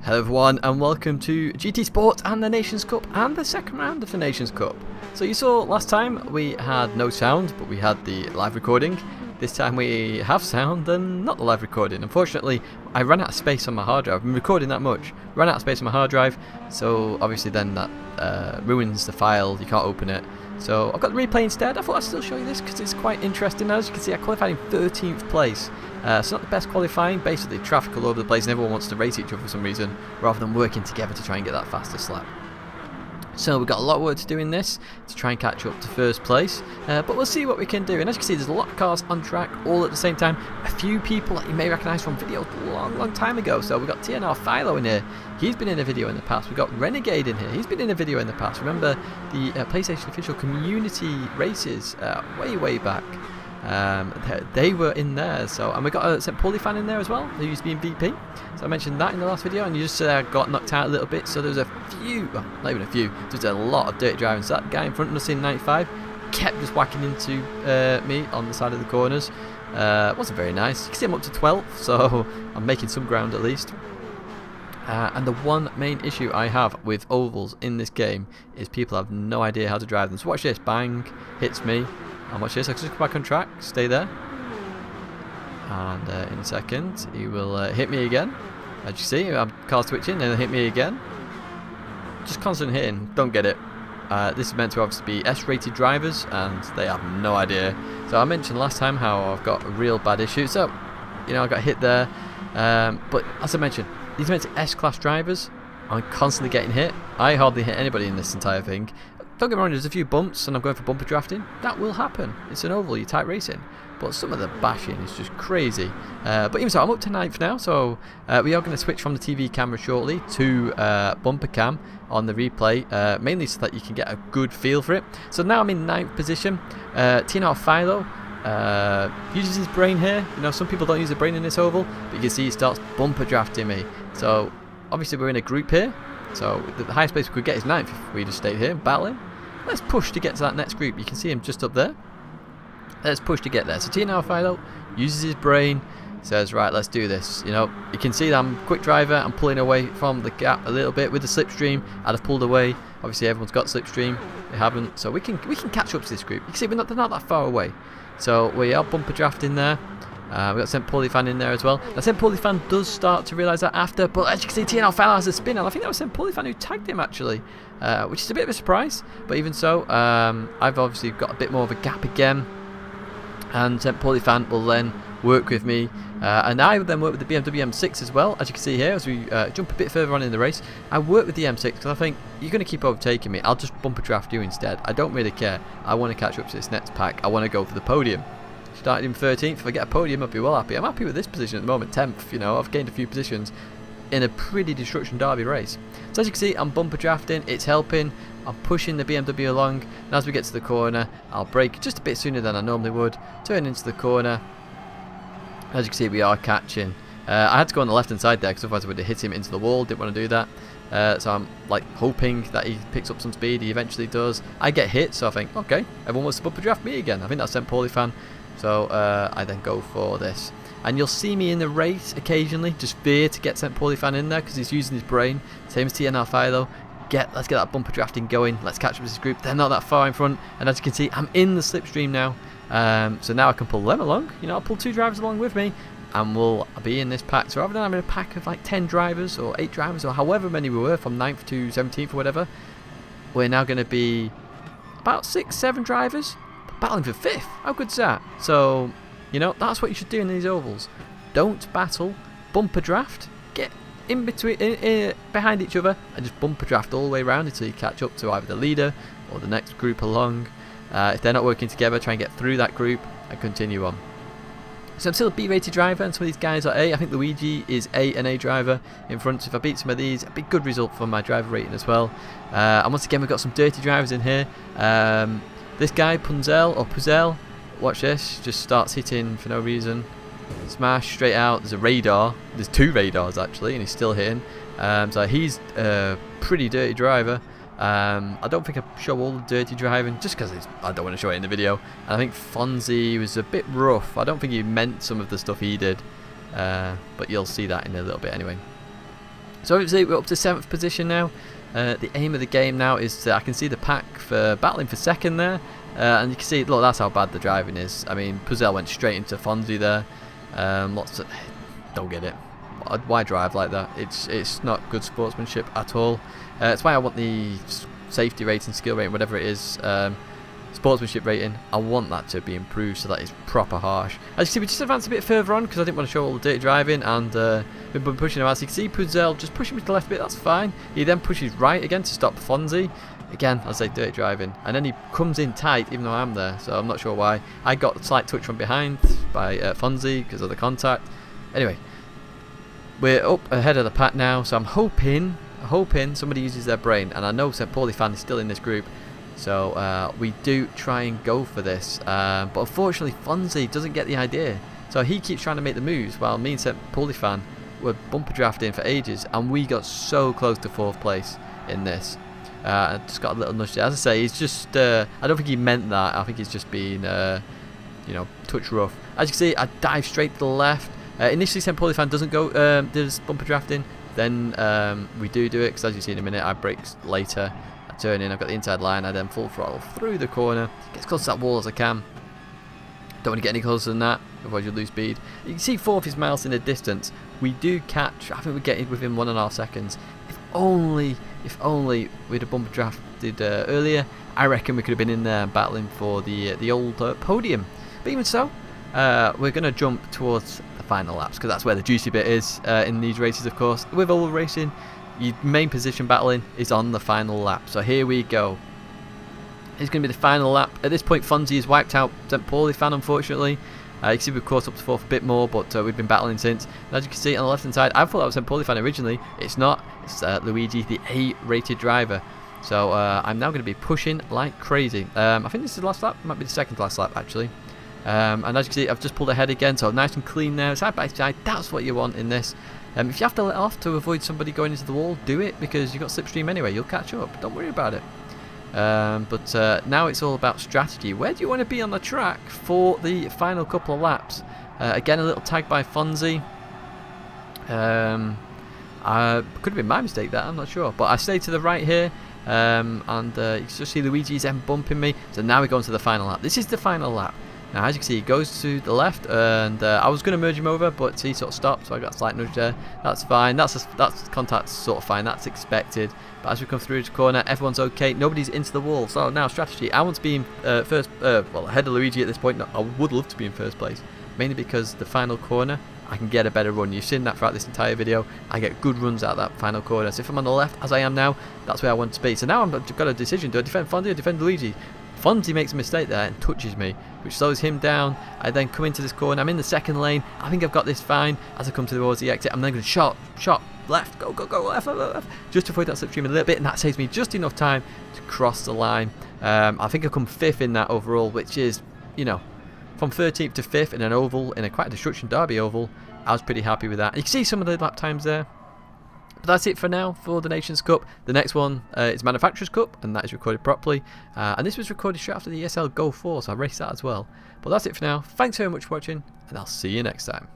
Hello everyone and welcome to GT Sport and the Nations Cup and the second round of the Nations Cup. So you saw last time we had no sound but we had the live recording. This time we have sound and not the live recording. Unfortunately I ran out of space on my hard drive. I've been recording that much. Ran out of space on my hard drive, so obviously then that ruins the file, you can't open it. So I've got the replay instead. I thought I'd still show you this because it's quite interesting. As you can see, I qualified in 13th place. It's not the best qualifying, basically traffic all over the place and everyone wants to race each other for some reason rather than working together to try and get that fastest lap. So we've got a lot of work to do in this to try and catch up to first place, but we'll see what we can do. And as you can see, there's a lot of cars on track all at the same time. A few people that you may recognise from videos long time ago. So we've got TNR Philo in here. He's been in a video in the past. We've got Renegade in here. He's been in a video in the past. Remember the PlayStation official community races way back. They were in there. So, and we got a Polyphony in there as well, who used to be in VP. So I mentioned that in the last video, and you just got knocked out a little bit. So there's a few, well, not even a few, there's a lot of dirty driving. So that guy in front of us in 95 kept just whacking into me on the side of the corners. Wasn't very nice. You can see I'm up to 12, so I'm making some ground at least. And the one main issue I have with ovals in this game is people have no idea how to drive them. So watch this, bang, hits me. And watch this, I can just come back on track, stay there. And in a second, he will hit me again. As you see, I'm car's twitching, and he'll hit me again. Just constant hitting, don't get it. This is meant to obviously be S-rated drivers, and they have no idea. So I mentioned last time how I've got a real bad issue. So, you know, I got hit there. But as I mentioned, these are meant to be S-class drivers. I'm constantly getting hit. I hardly hit anybody in this entire thing. Don't get me wrong, there's a few bumps and I'm going for bumper drafting. That will happen. It's an oval, you're tight racing. But some of the bashing is just crazy. But even so, I'm up to 9th now, so we are going to switch from the TV camera shortly to bumper cam on the replay, mainly so that you can get a good feel for it. So now I'm in 9th position. TNR Philo uses his brain here. You know, some people don't use their brain in this oval, but you can see he starts bumper drafting me. So obviously we're in a group here. So the highest place we could get is 9th if we just stayed here battling. Let's push to get to that next group. You can see him just up there. Let's push to get there. So TNR Philo uses his brain, says, right, let's do this. You know, you can see that I'm a quick driver. I'm pulling away from the gap a little bit with the slipstream. I'd have pulled away. Obviously, everyone's got slipstream. They haven't. So we can catch up to this group. You can see they're not that far away. So we are bumper drafting there. We've got St. Polyphony in there as well. Now St. Polyphony does start to realise that after, but as you can see, TNR Philo has a spin, and I think that was St. Polyphony who tagged him actually, which is a bit of a surprise. But even so, I've obviously got a bit more of a gap again, and St. Polyphony will then work with me, and I will then work with the BMW M6 as well. As you can see here, as we jump a bit further on in the race, I work with the M6 because I think you're going to keep overtaking me. I'll just bumper draft you instead. I don't really care. I want to catch up to this next pack. I want to go for the podium. Started in 13th. If I get a podium, I'll be well happy. I'm happy with this position at the moment, 10th. You know, I've gained a few positions in a pretty destruction derby race. So as you can see, I'm bumper drafting. It's helping. I'm pushing the BMW along. And as we get to the corner, I'll brake just a bit sooner than I normally would. Turn into the corner. As you can see, we are catching. I had to go on the left-hand side there because otherwise I would have hit him into the wall. Didn't want to do that. So I'm like hoping that he picks up some speed. He eventually does. I get hit, so I think, okay, everyone wants to bumper draft me again. I think that's St. Polyphony. So I then go for this. And you'll see me in the race occasionally, just fear to get St. Polyphony in there because he's using his brain. Same as TNR Philo. Let's get that bumper drafting going. Let's catch up with this group. They're not that far in front. And as you can see, I'm in the slipstream now. So now I can pull them along. You know, I'll pull 2 drivers along with me. And we'll be in this pack. So rather than having a pack of like 10 drivers or 8 drivers or however many we were from 9th to 17th or whatever, we're now going to be about 6-7 drivers battling for 5th. How good's that? So, you know, that's what you should do in these ovals. Don't battle, bumper draft, get in between, behind each other, and just bumper draft all the way around until you catch up to either the leader or the next group along. If they're not working together, try and get through that group and continue on. So I'm still a B-rated driver, and some of these guys are A. I think Luigi is an A driver in front. So if I beat some of these, a big good result for my driver rating as well. And once again, we've got some dirty drivers in here. This guy, Puzel, watch this, just starts hitting for no reason. Smash, straight out, there's a radar. There's 2 radars actually, and he's still hitting. So he's a pretty dirty driver. I don't think I show all the dirty driving, just because I don't want to show it in the video. And I think Fonzie was a bit rough. I don't think he meant some of the stuff he did. But you'll see that in a little bit anyway. So obviously we're up to 7th position now. The aim of the game now is to, I can see the pack for battling for 2nd there, and you can see, look, that's how bad the driving is. I mean, Puzel went straight into Fonzie there. Don't get it. Why drive like that? It's not good sportsmanship at all. That's why I want the safety rating, skill rating, whatever it is, sportsmanship rating, I want that to be improved so that it's proper harsh. As you can see, we just advanced a bit further on because I didn't want to show all the dirty driving, and we've been pushing him out. So you can see Puzel just pushing me to the left a bit, that's fine. He then pushes right again to stop Fonzie. Again, I'll say dirty driving. And then he comes in tight even though I'm there, so I'm not sure why. I got a slight touch from behind by Fonzie because of the contact. Anyway, we're up ahead of the pack now, so I'm hoping somebody uses their brain, and I know St. Polyphony is still in this group, so we do try and go for this, but unfortunately Fonzie doesn't get the idea, so he keeps trying to make the moves while me and St. Polyphony were bumper drafting for ages, and we got so close to 4th place in this. I just got a little nudge there. As I say, he's just I don't think he meant that. I think he's just been you know, touch rough. As you can see, I dive straight to the left. Initially St. Polyphony doesn't go does bumper drafting, then we do it, because as you see in a minute I brake later, I turn in, I've got the inside line, I then full throttle through the corner, get as close to that wall as I can. Don't want to get any closer than that, otherwise you'll lose speed. You can see 4th is miles in the distance. We do catch, I think we get it within 1.5 seconds. If only we'd have bumper drafted earlier, I reckon we could have been in there battling for the old podium. But even so, we're going to jump towards the final laps, because that's where the juicy bit is in these races, of course. With all racing, your main position battling is on the final lap. So here we go. It's going to be the final lap. At this point, Fonzie has wiped out St. Polyphony, unfortunately. You can see we've caught up to 4th a bit more, but we've been battling since. And as you can see on the left hand side, I thought that was St. Polyphony originally. It's not. It's Luigi, the A-rated driver. So I'm now going to be pushing like crazy. I think this is the last lap. It might be the 2nd last lap, actually. And as you can see, I've just pulled ahead again, so nice and clean there, side by side. That's what you want in this. If you have to let off to avoid somebody going into the wall, do it, because you've got slipstream anyway. You'll catch up. Don't worry about it. But now it's all about strategy. Where do you want to be on the track for the final couple of laps? Again, a little tag by Fonzie. Could have been my mistake that, I'm not sure. But I stay to the right here. And you can just see Luigi's then bumping me. So now we're going to the final lap. This is the final lap. Now, as you can see, he goes to the left, and I was going to merge him over, but he sort of stopped, so I got a slight nudge there. That's fine. That's contact's sort of fine. That's expected. But as we come through the corner, everyone's okay. Nobody's into the wall. So now strategy. I want to be in first. Well, ahead of Luigi at this point. No, I would love to be in first place, mainly because the final corner, I can get a better run. You've seen that throughout this entire video. I get good runs out of that final corner. So if I'm on the left, as I am now, that's where I want to be. So now I've got a decision. Do I defend Fonzie or defend Luigi? Fonzie makes a mistake there and touches me, which slows him down. I then come into this corner. I'm in the 2nd lane. I think I've got this fine. As I come towards the exit, I'm then going to shot, left, go, left, just to avoid that slipstream a little bit, and that saves me just enough time to cross the line. I think I've come 5th in that overall, which is, you know, from 13th to 5th in an oval, in a quite a destruction derby oval. I was pretty happy with that. And you can see some of the lap times there. But that's it for now for the Nations Cup. The next one is Manufacturers Cup, and that is recorded properly. And this was recorded straight after the ESL Go4, so I raced that as well. But that's it for now. Thanks very much for watching, and I'll see you next time.